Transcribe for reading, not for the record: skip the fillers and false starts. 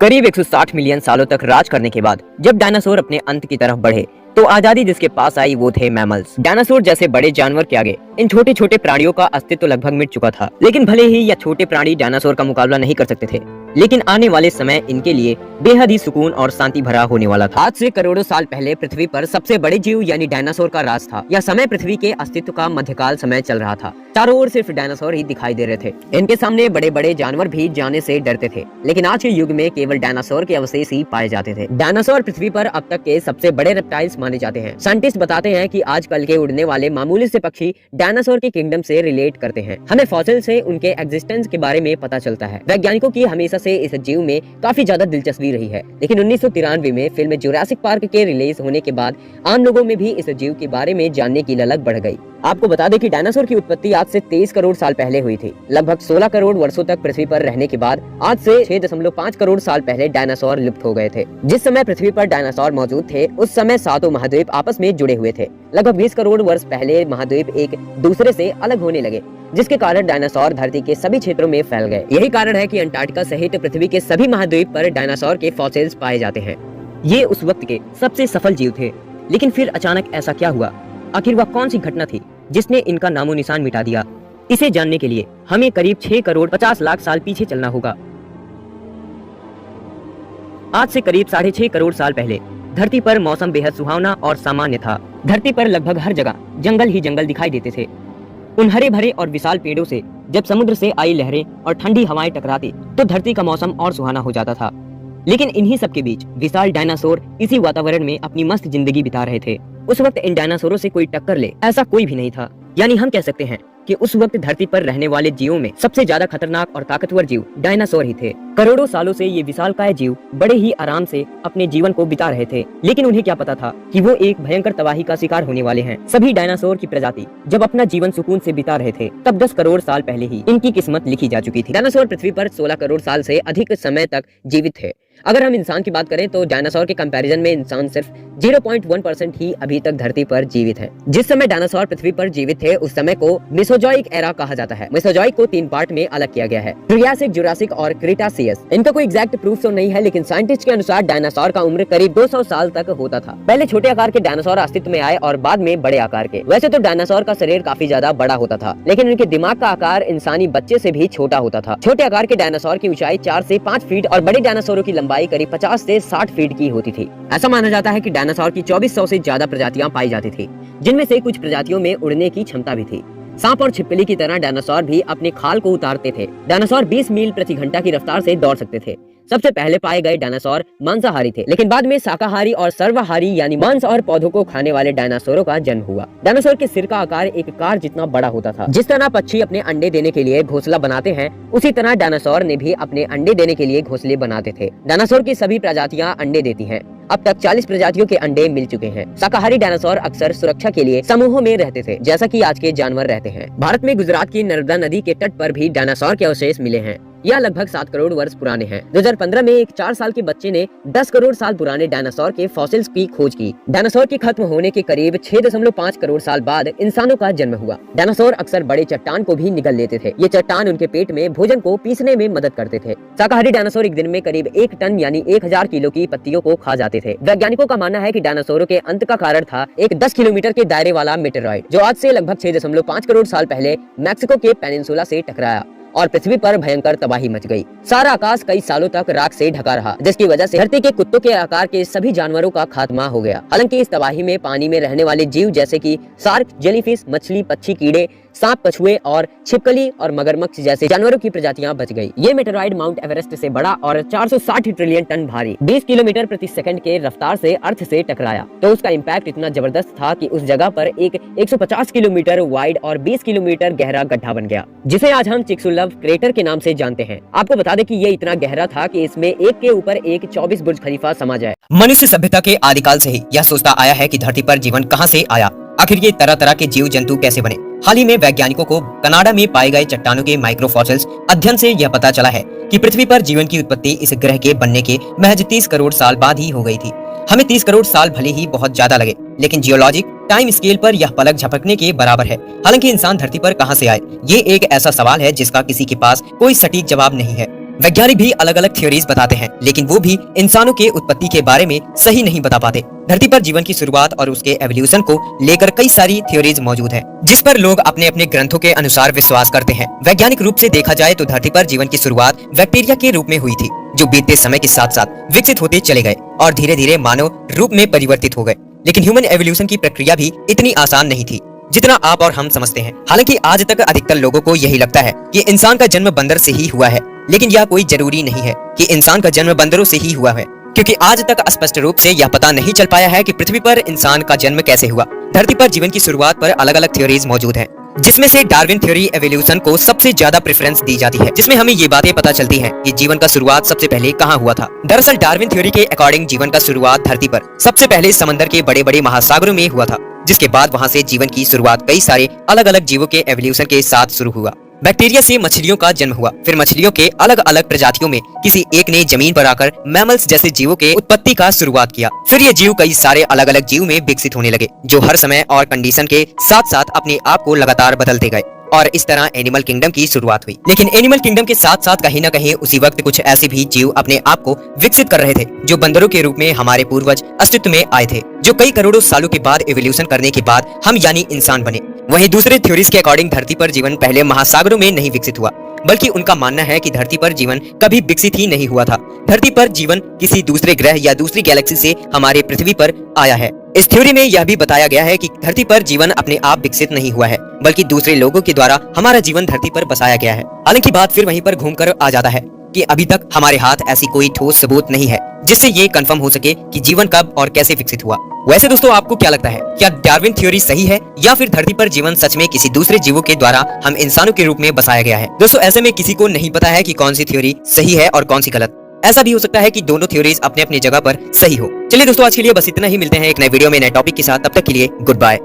करीब 160 मिलियन सालों तक राज करने के बाद जब डायनासोर अपने अंत की तरफ बढ़े तो आजादी जिसके पास आई वो थे मैमल्स। डायनासोर जैसे बड़े जानवर के आगे इन छोटे छोटे प्राणियों का अस्तित्व लगभग मिट चुका था। लेकिन भले ही यह छोटे प्राणी डायनासोर का मुकाबला नहीं कर सकते थे, लेकिन आने वाले समय इनके लिए बेहद ही सुकून और शांति भरा होने वाला था। आज से करोड़ों साल पहले पृथ्वी पर सबसे बड़े जीव यानी डायनासोर का राज था। यह समय पृथ्वी के अस्तित्व का मध्यकाल समय चल रहा था। चारों ओर सिर्फ डायनासोर ही दिखाई दे रहे थे। इनके सामने बड़े बड़े जानवर भी जाने से डरते थे, लेकिन आज के युग में केवल डायनासोर के अवशेष ही पाए जाते थे। डायनासोर पृथ्वी पर अब तक के सबसे बड़े रेप्टाइल्स माने जाते हैं। साइंटिस्ट बताते हैं कि आजकल के उड़ने वाले मामूली से पक्षी डायनासोर के किंगडम से रिलेट करते हैं। हमें फॉसिल से उनके एग्जिस्टेंस के बारे में पता चलता है। वैज्ञानिकों की हमेशा से इस जीव में काफी ज्यादा दिलचस्पी रही है, लेकिन 1993 में फिल्म जुरासिक पार्क के रिलीज होने के बाद आम लोगों में भी इस जीव के बारे में जानने की ललक बढ़ गई। आपको बता दें कि डायनासोर की उत्पत्ति आज से 23 करोड़ साल पहले हुई थी। लगभग 16 करोड़ वर्षों तक पृथ्वी पर रहने के बाद आज से 6.5 करोड़ साल पहले डायनासोर लुप्त हो गए थे। जिस समय पृथ्वी पर डायनासोर मौजूद थे उस समय सातों महाद्वीप आपस में जुड़े हुए थे। लगभग 20 करोड़ वर्ष पहले महाद्वीप एक दूसरे से अलग होने लगे, जिसके कारण डायनासोर धरती के सभी क्षेत्रों में फैल गए। यही कारण है कि अंटार्कटिका सहित पृथ्वी के सभी महाद्वीप पर डायनासोर के फॉसिल्स पाए जाते हैं। ये उस वक्त के सबसे सफल जीव थे, लेकिन फिर अचानक ऐसा क्या हुआ? आखिर वह कौन सी घटना थी जिसने इनका नामो निशान मिटा दिया? इसे जानने के लिए हमें करीब 6 करोड़ 50 लाख साल पीछे चलना होगा। आज से करीब 6.5 करोड़ साल पहले धरती पर मौसम बेहद सुहावना और सामान्य था। धरती पर लगभग हर जगह जंगल ही जंगल दिखाई देते थे। उन हरे भरे और विशाल पेड़ों से जब समुद्र से आई लहरें और ठंडी हवाएं टकराती तो धरती का मौसम और सुहाना हो जाता था। लेकिन इन्हीं सब के बीच विशाल डायनासोर इसी वातावरण में अपनी मस्त जिंदगी बिता रहे थे। उस वक्त इन डायनासोरों से कोई टक्कर ले ऐसा कोई भी नहीं था। यानी हम कह सकते हैं कि उस वक्त धरती पर रहने वाले जीवों में सबसे ज्यादा खतरनाक और ताकतवर जीव डायनासोर ही थे। करोड़ों सालों से ये विशालकाय जीव बड़े ही आराम से अपने जीवन को बिता रहे थे, लेकिन उन्हें क्या पता था कि वो एक भयंकर तबाही का शिकार होने वाले हैं। सभी डायनासोर की प्रजाति जब अपना जीवन सुकून से बिता रहे थे तब 10 करोड़ साल पहले ही इनकी किस्मत लिखी जा चुकी थी। डायनासोर पृथ्वी पर 16 करोड़ साल से अधिक समय तक जीवित थे। अगर हम इंसान की बात करें तो डायनासोर के कंपैरिजन में इंसान सिर्फ 0.1% ही अभी तक धरती पर जीवित है। जिस समय डायनासोर पृथ्वी पर जीवित थे उस समय को मेसोजोइक एरा कहा जाता है। मेसोजोइक को 3 पार्ट में अलग किया गया है, ट्रियासिक, जुरासिक और क्रीटासियस। इनका कोई एग्जैक्ट प्रूफ तो नहीं है, लेकिन साइंटिस्ट के अनुसार डायनासोर का उम्र करीब 200 साल तक होता था। पहले छोटे आकार के डायनासोर अस्तित्व में आए और बाद में बड़े आकार के। वैसे तो डायनासोर का शरीर काफी ज्यादा बड़ा होता था, लेकिन उनके दिमाग का आकार इंसानी बच्चे से भी छोटा होता था। छोटे आकार के डायनासोर की ऊंचाई 4 से 5 फीट और बड़े डायनासोरों की लंबाई करीब 50 से 60 फीट की होती थी। ऐसा माना जाता है कि डायनासोर की 2400 से ज्यादा प्रजातियां पाई जाती थी, जिनमें से कुछ प्रजातियों में उड़ने की क्षमता भी थी। सांप और छिपकली की तरह डायनासोर भी अपने खाल को उतारते थे। डायनासोर 20 मील प्रति घंटा की रफ्तार से दौड़ सकते थे। सबसे पहले पाए गए डायनासोर मांसाहारी थे, लेकिन बाद में शाकाहारी और सर्वाहारी यानी मांस और पौधों को खाने वाले डायनासोरों का जन्म हुआ। डायनासोर के सिर का आकार एक कार जितना बड़ा होता था। जिस तरह पक्षी अपने अंडे देने के लिए घोंसला बनाते हैं, उसी तरह डायनासोर ने भी अपने अंडे देने के लिए घोंसले बनाते थे। डायनासोर की सभी प्रजातियां अंडे देती हैं। अब तक 40 प्रजातियों के अंडे मिल चुके हैं। शाकाहारी डायनासोर अक्सर सुरक्षा के लिए समूहों में रहते थे, जैसा कि आज के जानवर रहते हैं। भारत में गुजरात की नर्मदा नदी के तट पर भी डायनासोर के अवशेष मिले हैं। यह लगभग 7 करोड़ वर्ष पुराने हैं। 2015 में एक 4 साल के बच्चे ने 10 करोड़ साल पुराने डायनासोर के फॉसिल्स की खोज की। डायनासोर के खत्म होने के करीब 6.5 करोड़ साल बाद इंसानों का जन्म हुआ। डायनासोर अक्सर बड़े चट्टान को भी निगल लेते थे। ये चट्टान उनके पेट में भोजन को पीसने में मदद करते थे। शाकाहारी डायनासोर एक दिन में करीब 1 टन यानी 1000 किलो की पत्तियों को खा जाते थे। वैज्ञानिकों का मानना है कि डायनासोरों के अंत का कारण था एक 10 किलोमीटर के दायरे वाला मेटेरॉइड, जो आज से लगभग 6.5 करोड़ साल पहले मैक्सिको के पेनिनसुला से टकराया और पृथ्वी पर भयंकर तबाही मच गई। सारा आकाश कई सालों तक राख से ढका रहा, जिसकी वजह से धरती के कुत्तों के आकार के सभी जानवरों का खात्मा हो गया। हालांकि इस तबाही में पानी में रहने वाले जीव जैसे कि शार्क, जेलीफिश, मछली, पक्षी, कीड़े, सांप, कछुए और छिपकली और मगरमच्छ जैसे जानवरों की प्रजातियां बच गई। ये मेटेरॉइड माउंट एवरेस्ट से बड़ा और 460 ट्रिलियन टन भारी 20 किलोमीटर प्रति सेकंड के रफ्तार से अर्थ से टकराया, तो उसका इम्पैक्ट इतना जबरदस्त था कि उस जगह पर एक 150 किलोमीटर वाइड और 20 किलोमीटर गहरा गड्ढा बन गया, जिसे आज हम चिक्सुलव क्रेटर के नाम से जानते हैं। आपको बता दें कि ये इतना गहरा था कि इसमें एक के ऊपर एक 24 बुर्ज खलीफा समा जाए। मनुष्य सभ्यता के आदिकाल से ही यह सोचता आया है कि धरती पर जीवन कहां से आया, आखिर ये तरह तरह के जीव जंतु कैसे बने। हाल ही में वैज्ञानिकों को कनाडा में पाए गए चट्टानों के माइक्रोफॉसिल्स अध्ययन से यह पता चला है कि पृथ्वी पर जीवन की उत्पत्ति इस ग्रह के बनने के महज 30 करोड़ साल बाद ही हो गई थी। हमें 30 करोड़ साल भले ही बहुत ज्यादा लगे, लेकिन जियोलॉजिक टाइम स्केल पर यह पलक झपकने के बराबर है। हालांकि इंसान धरती पर कहां से आए, ये एक ऐसा सवाल है जिसका किसी के पास कोई सटीक जवाब नहीं है। वैज्ञानिक भी अलग अलग थ्योरीज बताते हैं, लेकिन वो भी इंसानों के उत्पत्ति के बारे में सही नहीं बता पाते। धरती पर जीवन की शुरुआत और उसके एवोल्यूशन को लेकर कई सारी थ्योरीज मौजूद हैं, जिस पर लोग अपने अपने ग्रंथों के अनुसार विश्वास करते हैं। वैज्ञानिक रूप से देखा जाए तो धरती पर जीवन की शुरुआत बैक्टीरिया के रूप में हुई थी, जो बीतते समय के साथ साथ विकसित होते चले गए और धीरे धीरे मानव रूप में परिवर्तित हो गए। लेकिन ह्यूमन एवोल्यूशन की प्रक्रिया भी इतनी आसान नहीं थी जितना आप और हम समझते हैं। हालांकि आज तक अधिकतर लोगों को यही लगता है कि इंसान का जन्म बंदर से ही हुआ है, लेकिन यह कोई जरूरी नहीं है कि इंसान का जन्म बंदरों से ही हुआ है, क्योंकि आज तक स्पष्ट रूप से यह पता नहीं चल पाया है कि पृथ्वी पर इंसान का जन्म कैसे हुआ। धरती पर जीवन की शुरुआत पर अलग अलग थ्योरीज मौजूद हैं, जिसमें से डार्विन थ्योरी एवोल्यूशन को सबसे ज्यादा प्रेफरेंस दी जाती है, जिसमें हमें ये बातें पता चलती हैं कि जीवन का शुरुआत सबसे पहले कहाँ हुआ था। दरअसल डार्विन थ्योरी के अकॉर्डिंग जीवन का शुरुआत धरती पर सबसे पहले समंदर के बड़े बड़े महासागरों में हुआ था, जिसके बाद वहाँ से जीवन की शुरुआत कई सारे अलग अलग जीवों के एवोल्यूशन के साथ शुरू हुआ। बैक्टीरिया से मछलियों का जन्म हुआ, फिर मछलियों के अलग अलग प्रजातियों में किसी एक ने जमीन पर आकर मैमल्स जैसे जीवों के उत्पत्ति का शुरुआत किया। फिर ये जीव कई सारे अलग अलग जीव में विकसित होने लगे, जो हर समय और कंडीशन के साथ साथ अपने आप को लगातार बदलते गए, और इस तरह एनिमल किंगडम की शुरुआत हुई। लेकिन एनिमल किंगडम के साथ साथ कहीं न कहीं उसी वक्त कुछ ऐसे भी जीव अपने आप को विकसित कर रहे थे, जो बंदरों के रूप में हमारे पूर्वज अस्तित्व में आए थे, जो कई करोड़ों सालों के बाद एवोल्यूशन करने के बाद हम यानी इंसान बने। वहीं दूसरे थ्योरीज के अकॉर्डिंग धरती पर जीवन पहले महासागरों में नहीं विकसित हुआ, बल्कि उनका मानना है कि धरती पर जीवन कभी विकसित ही नहीं हुआ था। धरती पर जीवन किसी दूसरे ग्रह या दूसरी गैलेक्सी से हमारे पृथ्वी पर आया है। इस थ्योरी में यह भी बताया गया है कि धरती पर जीवन अपने आप विकसित नहीं हुआ है, बल्कि दूसरे लोगों के द्वारा हमारा जीवन धरती पर बसाया गया है। हालांकि बात फिर वहीं पर घूमकर आ जाता है कि अभी तक हमारे हाथ ऐसी कोई ठोस सबूत नहीं है जिससे ये कंफर्म हो सके कि जीवन कब और कैसे विकसित हुआ। वैसे दोस्तों, आपको क्या लगता है, क्या डार्विन थ्योरी सही है या फिर धरती पर जीवन सच में किसी दूसरे जीवों के द्वारा हम इंसानों के रूप में बसाया गया है? दोस्तों, ऐसे में किसी को नहीं पता है कि कौन सी थ्योरी सही है और कौन सी गलत। ऐसा भी हो सकता है कि दोनों थ्योरीज अपने अपने जगह पर सही हो। चलिए दोस्तों, आज के लिए बस इतना ही। मिलते हैं एक नए वीडियो में नए टॉपिक के साथ। तब तक के लिए गुड बाय।